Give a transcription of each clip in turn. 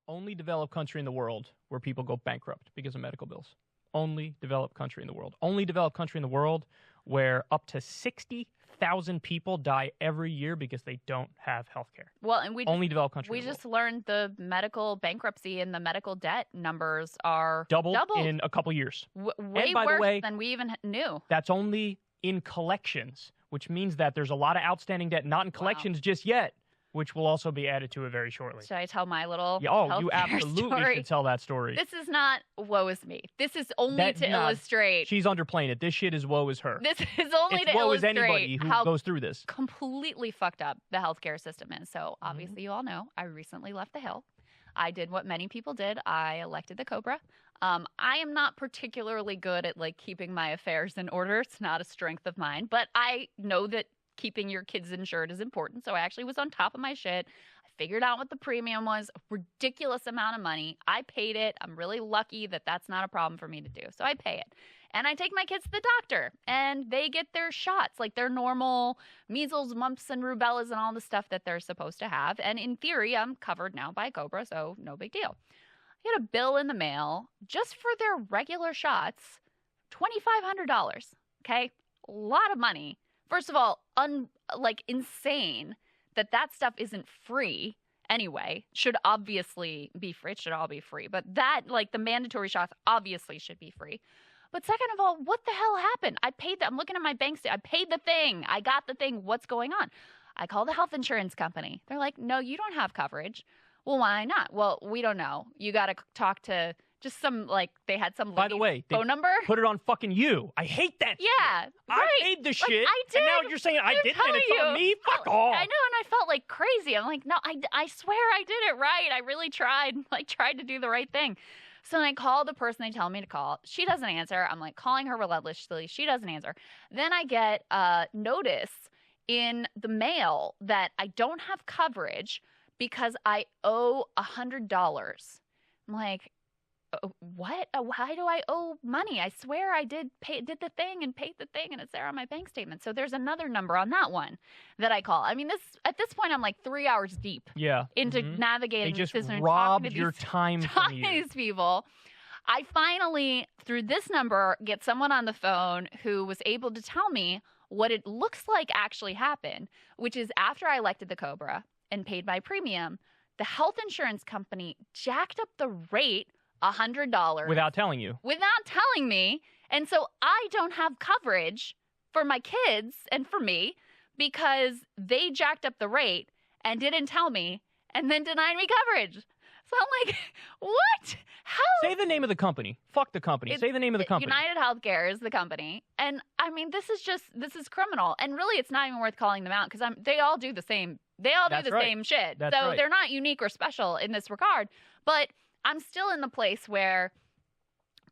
only developed country in the world where people go bankrupt because of medical bills. Only developed country in the world. Only developed country in the world where up to 60,000 people die every year because they don't have health care. Well, and only developed country. We just learned the medical bankruptcy and the medical debt numbers are doubled in a couple years. Way worse than we even knew. That's only in collections, which means that there's a lot of outstanding debt not in collections just yet, which will also be added to it very shortly. Should I tell my little you absolutely should tell that story. This is not woe is me. This is only to illustrate. She's underplaying it. This shit is woe is her. This is only to woe illustrate is anybody who goes through this. Completely fucked up the healthcare system is. So obviously you all know I recently left the Hill. I did what many people did. I elected the Cobra. I am not particularly good at keeping my affairs in order. It's not a strength of mine, but I know that keeping your kids insured is important. So I actually was on top of my shit. I figured out what the premium was, a ridiculous amount of money. I paid it. I'm really lucky that that's not a problem for me to do. So I pay it. And I take my kids to the doctor and they get their shots, like their normal measles, mumps, and rubella's and all the stuff that they're supposed to have. And in theory, I'm covered now by Cobra, so no big deal. I get a bill in the mail just for their regular shots, $2,500. Okay? A lot of money. First of all, insane that stuff isn't free anyway. Should obviously be free. It should all be free. But that, the mandatory shots obviously should be free. But second of all, what the hell happened? I paid that. I'm looking at my bank statement. I paid the thing. I got the thing. What's going on? I call the health insurance company. They're like, no, you don't have coverage. Well, why not? Well, we don't know. You got to talk to just some, they had some By the way, phone number. Put it on fucking you. I hate that shit. Right. I paid the shit. I did. And now you're saying I didn't and it's on me? Fuck off. I know, and I felt like crazy. I'm like, no, I swear I did it right. I really tried. Tried to do the right thing. So then I call the person they tell me to call. She doesn't answer. I'm calling her relentlessly. She doesn't answer. Then I get a notice in the mail that I don't have coverage because I owe $100. I'm like, what? Why do I owe money? I swear I did the thing and paid the thing, and it's there on my bank statement. So there's another number on that one that I call. I mean, at this point, I'm 3 hours deep into navigating this system. They just robbed your time from you. These people. I finally, through this number, get someone on the phone who was able to tell me what it looks like actually happened, which is after I elected the Cobra and paid my premium, the health insurance company jacked up the rate $100 without telling you, without telling me, and so I don't have coverage for my kids and for me because they jacked up the rate and didn't tell me and then denied me coverage. So I'm like, what? How? Say the name of the company. Fuck the company. Say the name of the company. United Healthcare is the company, and I mean, this is criminal, and really, it's not even worth calling them out because they all do the same. They all do the same shit. That's so right. They're not unique or special in this regard, but I'm still in the place where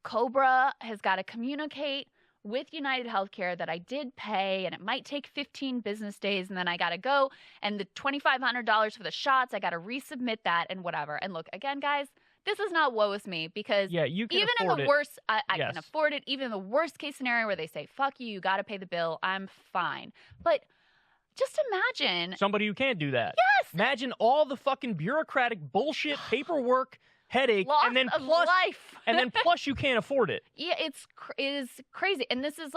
Cobra has got to communicate with United Healthcare that I did pay, and it might take 15 business days, and then I got to go, and the $2,500 for the shots, I got to resubmit that and whatever. And look, again, guys, this is not woe is me because you can even afford in the it. worst, I can afford it. Even in the worst case scenario where they say, fuck you got to pay the bill, I'm fine. But just imagine. Somebody who can't do that. Yes. Imagine all the fucking bureaucratic bullshit, paperwork, headache, Loss and then of plus life. and then plus you can't afford it. Yeah, it is crazy. And this is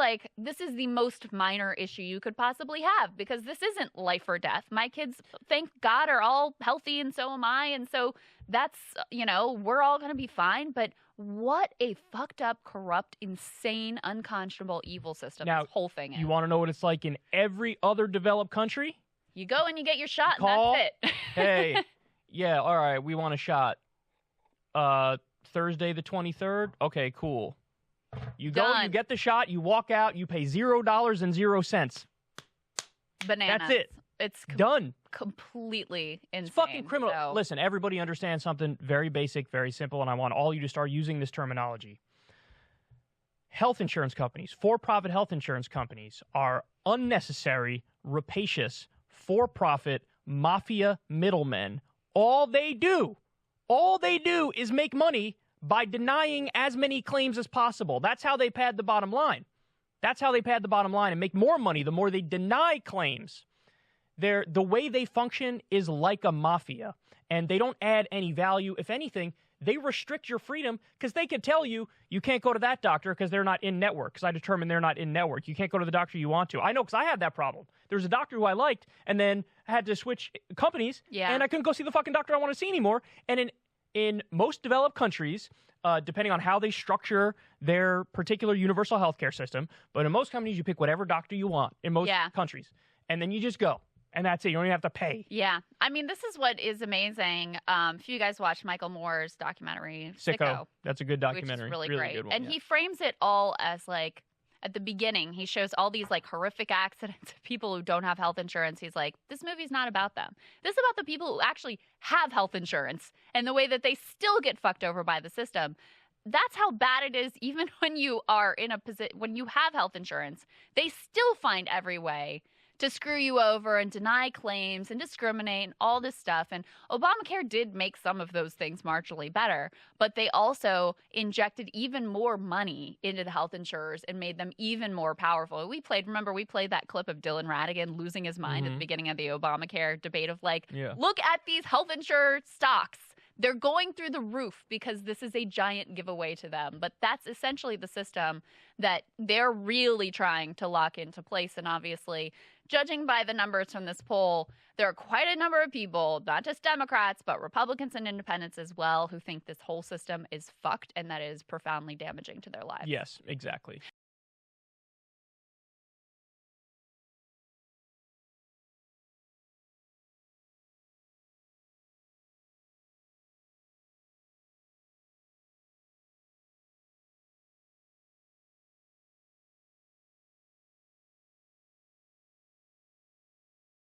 the most minor issue you could possibly have because this isn't life or death. My kids, thank God, are all healthy and so am I. And so that's, we're all going to be fine. But what a fucked up, corrupt, insane, unconscionable, evil system now, this whole thing is. You want to know what it's like in every other developed country? You go and you get your shot Call, and that's it. Hey, yeah, all right, we want a shot. Thursday the 23rd? Okay, cool. You go, you get the shot, you walk out, you pay $0.00. Bananas. That's it. It's done. Completely insane. It's fucking criminal. So. Listen, everybody understands something very basic, very simple, and I want all you to start using this terminology. Health insurance companies, for-profit health insurance companies, are unnecessary, rapacious, for-profit, mafia middlemen. All they do is make money by denying as many claims as possible. That's how they pad the bottom line. And make more money the more they deny claims. The way they function is like a mafia. and they don't add any value. If anything, they restrict your freedom because they can tell you can't go to that doctor because they're not in network, because I determined they're not in network. You can't go to the doctor you want to. I know because I had that problem. There was a doctor who I liked, and then I had to switch companies, and I couldn't go see the fucking doctor I want to see anymore. And in most developed countries, depending on how they structure their particular universal healthcare system, but in most companies, you pick whatever doctor you want in most countries, and then you just go. And that's it. You don't even have to pay. Yeah. I mean, this is what is amazing. If you guys watch Michael Moore's documentary, Sicko. That's a good documentary. Which is really great. Good one, and he frames it all as like, at the beginning, he shows all these like horrific accidents of people who don't have health insurance. He's like, this movie's not about them. This is about the people who actually have health insurance and the way that they still get fucked over by the system. That's how bad it is. Even when you are in a position, when you have health insurance, they still find every way to screw you over and deny claims and discriminate and all this stuff. And Obamacare did make some of those things marginally better, but they also injected even more money into the health insurers and made them even more powerful. We played that clip of Dylan Ratigan losing his mind at the beginning of the Obamacare debate of like, look at these health insurer stocks. They're going through the roof because this is a giant giveaway to them. But that's essentially the system that they're really trying to lock into place. And obviously, judging by the numbers from this poll, there are quite a number of people, not just Democrats, but Republicans and independents as well, who think this whole system is fucked and that is profoundly damaging to their lives. Yes, exactly.